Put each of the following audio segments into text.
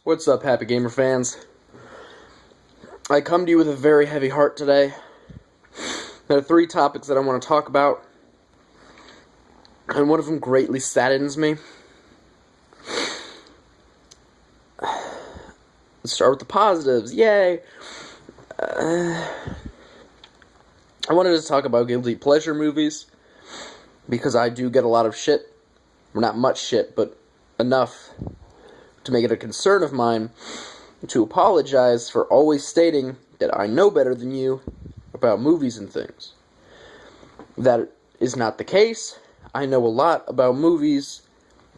What's up, Happy Gamer fans? I come to you with a very heavy heart today. There are 3 topics that I want to talk about, and one of them greatly saddens me. Let's start with the positives. Yay! I wanted to talk about guilty pleasure movies, because I do get a lot of shit. Well, not much shit, but enough to make it a concern of mine to apologize for always stating that I know better than you about movies and things. That is not the case. I know a lot about movies,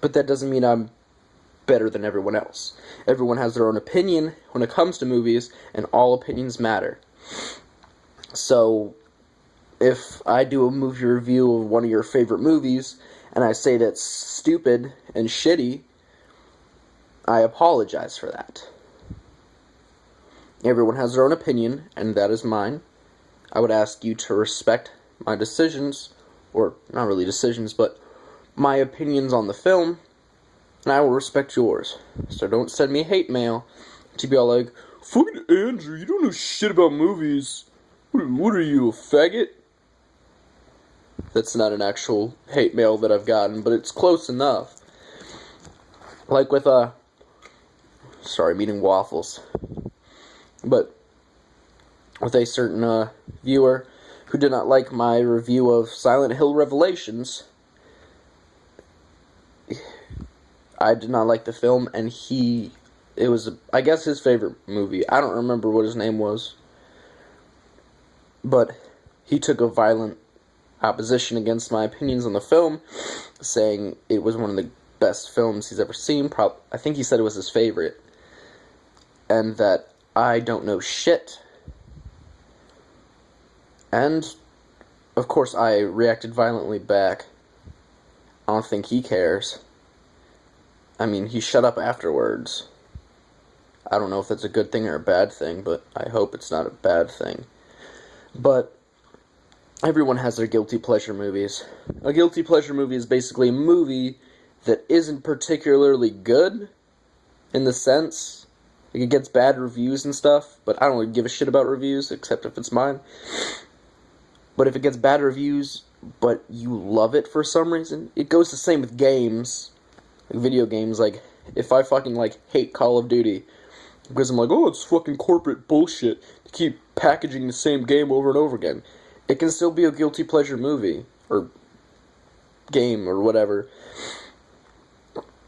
but that doesn't mean I'm better than everyone else. Everyone has their own opinion when it comes to movies, and all opinions matter. So, if I do a movie review of one of your favorite movies, and I say that's stupid and shitty, I apologize for that. Everyone has their own opinion, and that is mine. I would ask you to respect my decisions, or not really decisions, but my opinions on the film, and I will respect yours. So don't send me hate mail to be all like, "Fucking Andrew, you don't know shit about movies. What are you, a faggot?" That's not an actual hate mail that I've gotten, but it's close enough. Like with, sorry, I'm eating waffles. But with a certain viewer who did not like my review of Silent Hill Revelations, I did not like the film, and it was, I guess, his favorite movie. I don't remember what his name was. But he took a violent opposition against my opinions on the film, saying it was one of the best films he's ever seen. I think he said it was his favorite. And that I don't know shit. And, of course, I reacted violently back. I don't think he cares. I mean, he shut up afterwards. I don't know if that's a good thing or a bad thing, but I hope it's not a bad thing. But everyone has their guilty pleasure movies. A guilty pleasure movie is basically a movie that isn't particularly good, in the sense, like, it gets bad reviews and stuff, but I don't really give a shit about reviews, except if it's mine. But if it gets bad reviews, but you love it for some reason, it goes the same with games, like video games. Like, if I fucking, hate Call of Duty, because I'm like, oh, it's fucking corporate bullshit to keep packaging the same game over and over again, it can still be a guilty pleasure movie, or game, or whatever,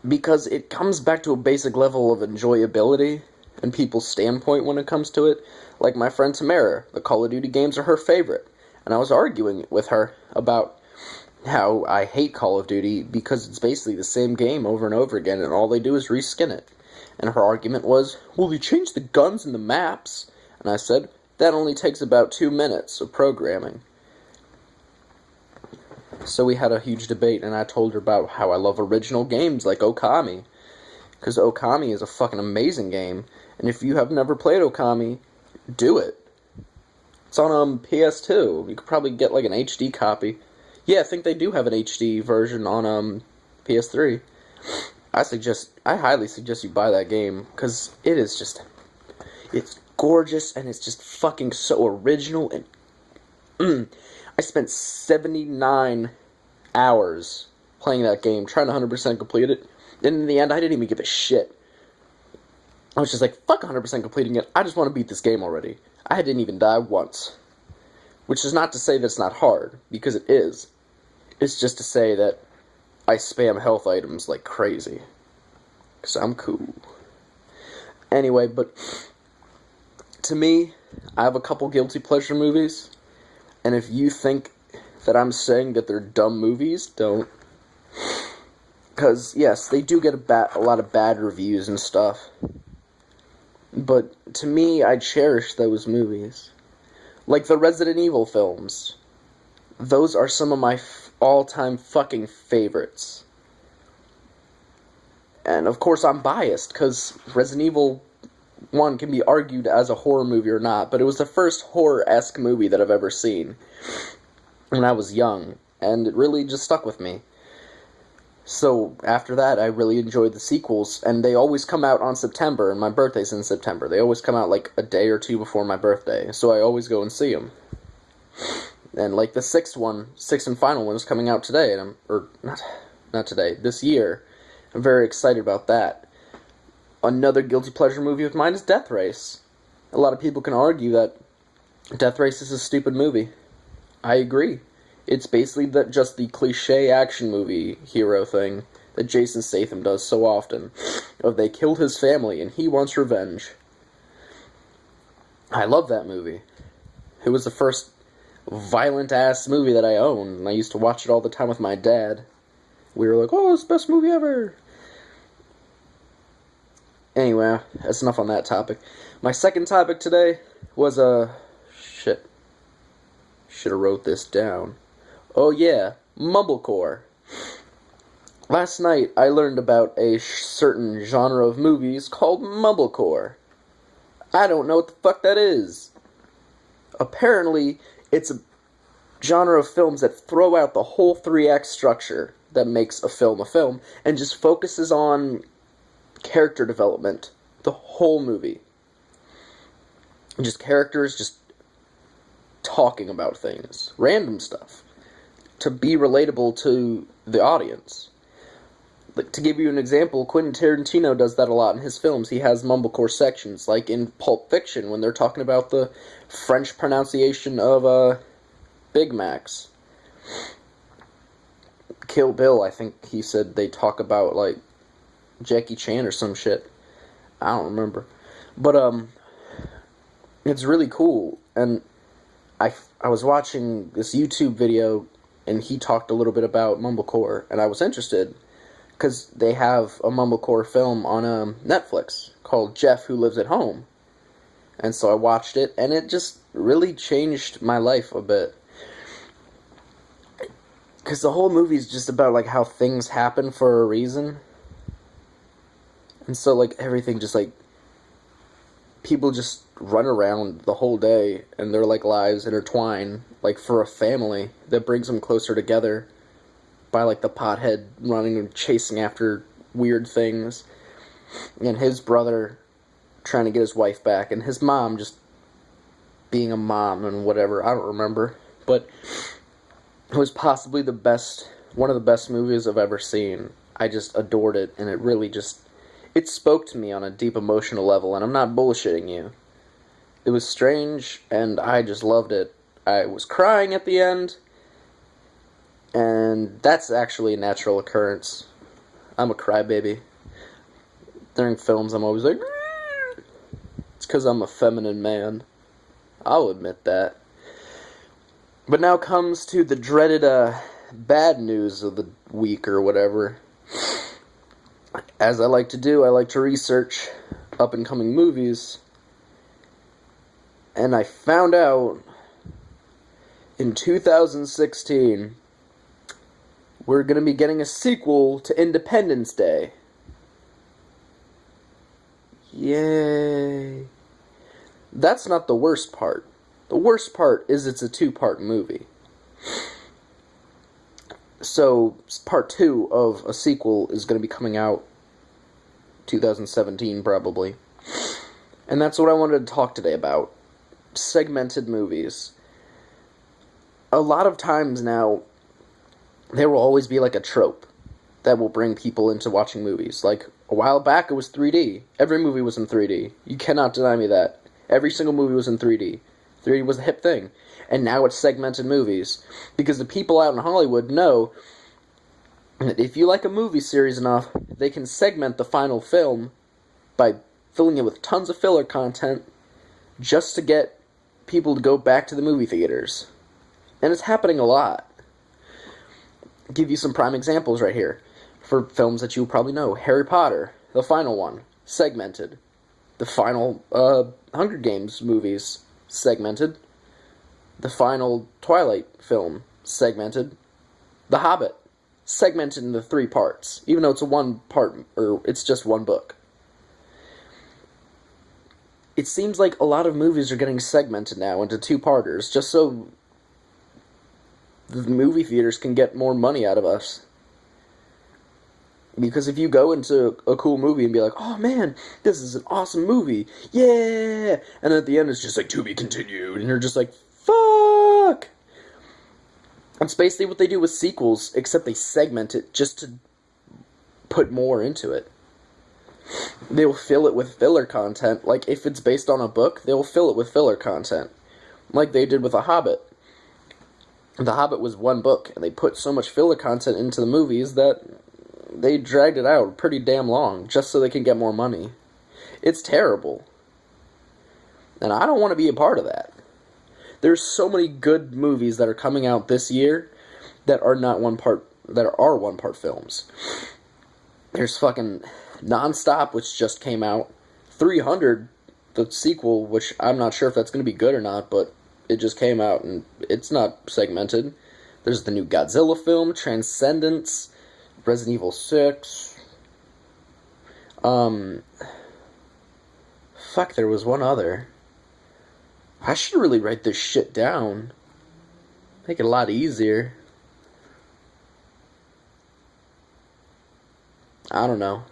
because it comes back to a basic level of enjoyability and people's standpoint when it comes to it. Like my friend Tamara, the Call of Duty games are her favorite, and I was arguing with her about how I hate Call of Duty because it's basically the same game over and over again, and all they do is reskin it. And her argument was, well, they changed the guns and the maps. And I said, that only takes about 2 minutes of programming. So we had a huge debate, and I told her about how I love original games like Okami. Because Okami is a fucking amazing game, and if you have never played Okami, do it. It's on PS2. You could probably get like an HD copy. Yeah, I think they do have an HD version on PS3. I highly suggest you buy that game, because it is just, it's gorgeous, and it's just fucking so original, and I spent 79 hours playing that game, trying to 100% complete it, and in the end, I didn't even give a shit. I was just like, fuck 100% completing it, I just want to beat this game already. I didn't even die once. Which is not to say that it's not hard, because it is. It's just to say that I spam health items like crazy. Because I'm cool. Anyway, but to me, I have a couple guilty pleasure movies. And if you think that I'm saying that they're dumb movies, don't. Because, yes, they do get a lot of bad reviews and stuff. But to me, I cherish those movies. Like the Resident Evil films. Those are some of my all-time fucking favorites. And of course I'm biased, because Resident Evil 1 can be argued as a horror movie or not, but it was the first horror-esque movie that I've ever seen when I was young, and it really just stuck with me. So after that, I really enjoyed the sequels, and they always come out on September, and my birthday's in September. They always come out like a day or two before my birthday, so I always go and see them. And like the sixth and final one is coming out today, and not today, this year. I'm very excited about that. Another guilty pleasure movie of mine is Death Race. A lot of people can argue that Death Race is a stupid movie. I agree. It's basically just the cliche action movie hero thing that Jason Statham does so often. Of they killed his family and he wants revenge. I love that movie. It was the first violent-ass movie that I owned, and I used to watch it all the time with my dad. We were like, oh, it's the best movie ever! Anyway, that's enough on that topic. My second topic today was, shit. Should have wrote this down. Oh yeah, mumblecore. Last night, I learned about a certain genre of movies called mumblecore. I don't know what the fuck that is. Apparently, it's a genre of films that throw out the whole 3-act structure that makes a film, and just focuses on character development the whole movie. Just characters just talking about things, random stuff, to be relatable to the audience. Like, to give you an example, Quentin Tarantino does that a lot in his films. He has mumblecore sections, like in Pulp Fiction, when they're talking about the French pronunciation of Big Macs. Kill Bill, I think he said they talk about, like, Jackie Chan or some shit. I don't remember. But, it's really cool. And I was watching this YouTube video, and he talked a little bit about mumblecore, and I was interested, because they have a mumblecore film on Netflix called Jeff Who Lives at Home. And so I watched it, and it just really changed my life a bit. Because the whole movie is just about, like, how things happen for a reason. And so, like, everything just, like, people just run around the whole day, and their, like, lives intertwine, like, for a family that brings them closer together by, like, the pothead running and chasing after weird things, and his brother trying to get his wife back, and his mom just being a mom and whatever. I don't remember. But it was possibly one of the best movies I've ever seen. I just adored it, and it really just, it spoke to me on a deep emotional level, and I'm not bullshitting you. It was strange, and I just loved it. I was crying at the end, and that's actually a natural occurrence. I'm a crybaby. During films, I'm always like, "Grr." It's because I'm a feminine man. I'll admit that. But now comes to the dreaded, bad news of the week or whatever. As I like to do, I like to research up-and-coming movies. And I found out in 2016, we're going to be getting a sequel to Independence Day. Yay. That's not the worst part. The worst part is it's a 2-part movie. So, part 2 of a sequel is going to be coming out 2017, probably. And that's what I wanted to talk today about. Segmented movies. A lot of times now, there will always be like a trope that will bring people into watching movies. Like, a while back it was 3D. Every movie was in 3D. You cannot deny me that. Every single movie was in 3D. 3D was a hip thing. And now it's segmented movies. Because the people out in Hollywood know that if you like a movie series enough, they can segment the final film by filling it with tons of filler content just to get people to go back to the movie theaters. And it's happening a lot. I'll give you some prime examples right here for films that you probably know. Harry Potter, the final one, segmented. The final Hunger Games movies, segmented. The final Twilight film, segmented. The Hobbit, segmented into 3 parts, even though it's it's just one book. It seems like a lot of movies are getting segmented now into 2-parters, just so the movie theaters can get more money out of us. Because if you go into a cool movie and be like, oh man, this is an awesome movie, yeah! And then at the end it's just like, to be continued, and you're just like, fuck! That's basically what they do with sequels, except they segment it just to put more into it. They'll fill it with filler content. Like, if it's based on a book, they'll fill it with filler content. Like they did with The Hobbit. The Hobbit was one book, and they put so much filler content into the movies that they dragged it out pretty damn long, just so they can get more money. It's terrible. And I don't want to be a part of that. There's so many good movies that are coming out this year that are one-part films. There's fucking Nonstop, which just came out. 300, the sequel, which I'm not sure if that's going to be good or not, but it just came out and it's not segmented. There's the new Godzilla film, Transcendence, Resident Evil 6. Fuck, there was one other. I should really write this shit down. Make it a lot easier. I don't know.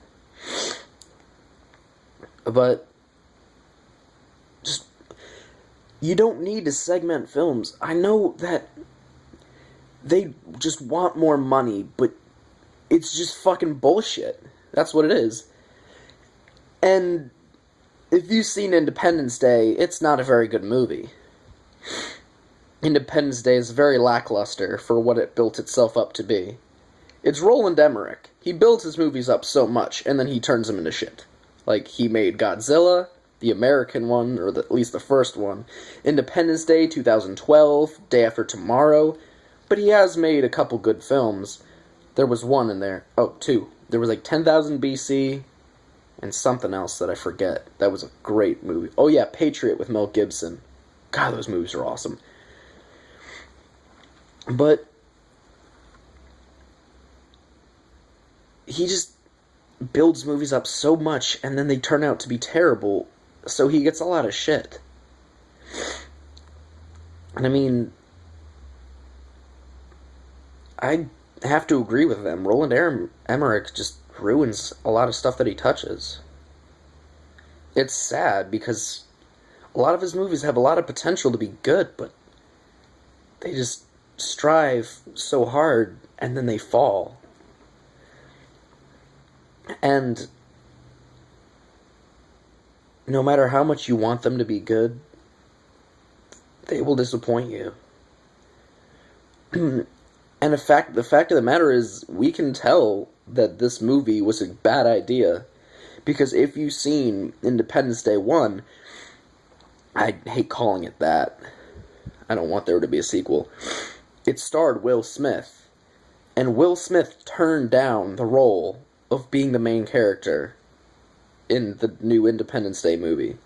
But just, you don't need to segment films. I know that they just want more money, but it's just fucking bullshit. That's what it is. And if you've seen Independence Day, it's not a very good movie. Independence Day is very lackluster for what it built itself up to be. It's Roland Emmerich. He builds his movies up so much, and then he turns them into shit. Like, he made Godzilla, the American one, or at least the first one, Independence Day 2012, Day After Tomorrow, but he has made a couple good films. There was one in there. Oh, two. There was like 10,000 BC, and something else that I forget. That was a great movie. Oh yeah, Patriot with Mel Gibson. God, those movies are awesome. But he just builds movies up so much, and then they turn out to be terrible, so he gets a lot of shit. And I mean, I have to agree with them. Roland Emmerich just ruins a lot of stuff that he touches. It's sad, because a lot of his movies have a lot of potential to be good, but they just strive so hard, and then they fall. And no matter how much you want them to be good, they will disappoint you. And the fact of the matter is, we can tell that this movie was a bad idea, because if you've seen Independence Day 1, I hate calling it that. I don't want there to be a sequel. It starred Will Smith, and Will Smith turned down the role of being the main character in the new Independence Day movie.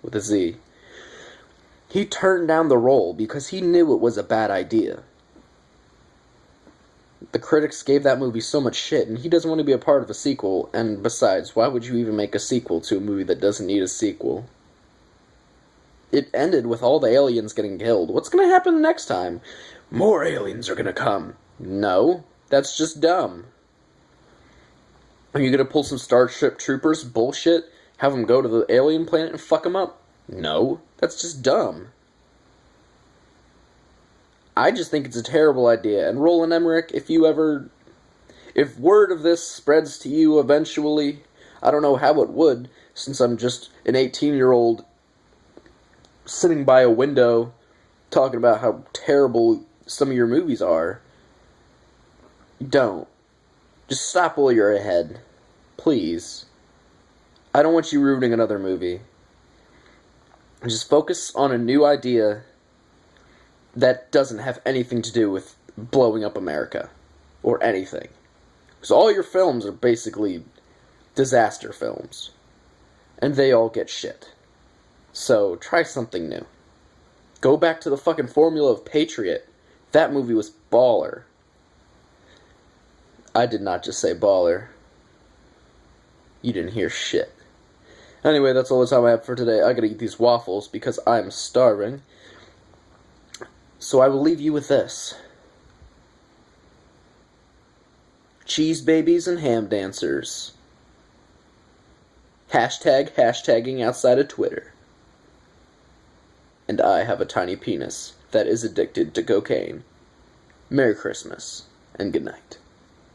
With a Z. He turned down the role because he knew it was a bad idea. The critics gave that movie so much shit, and he doesn't want to be a part of a sequel, and besides, why would you even make a sequel to a movie that doesn't need a sequel? It ended with all the aliens getting killed. What's gonna happen next time? More aliens are gonna come. No, that's just dumb. Are you gonna pull some Starship Troopers bullshit? Have them go to the alien planet and fuck them up? No, that's just dumb. I just think it's a terrible idea. And Roland Emmerich, if word of this spreads to you eventually, I don't know how it would, since I'm just an 18-year-old sitting by a window talking about how terrible some of your movies are. Don't. Just stop while you're ahead. Please. I don't want you ruining another movie. Just focus on a new idea that doesn't have anything to do with blowing up America. Or anything. Because all your films are basically disaster films. And they all get shit. So, try something new. Go back to the fucking formula of Patriot. That movie was baller. I did not just say baller. You didn't hear shit. Anyway, that's all the time I have for today. I gotta eat these waffles because I'm starving. So I will leave you with this. cheese babies and ham dancers. Hashtagging outside of Twitter. And I have a tiny penis that is addicted to cocaine. Merry Christmas, and good night.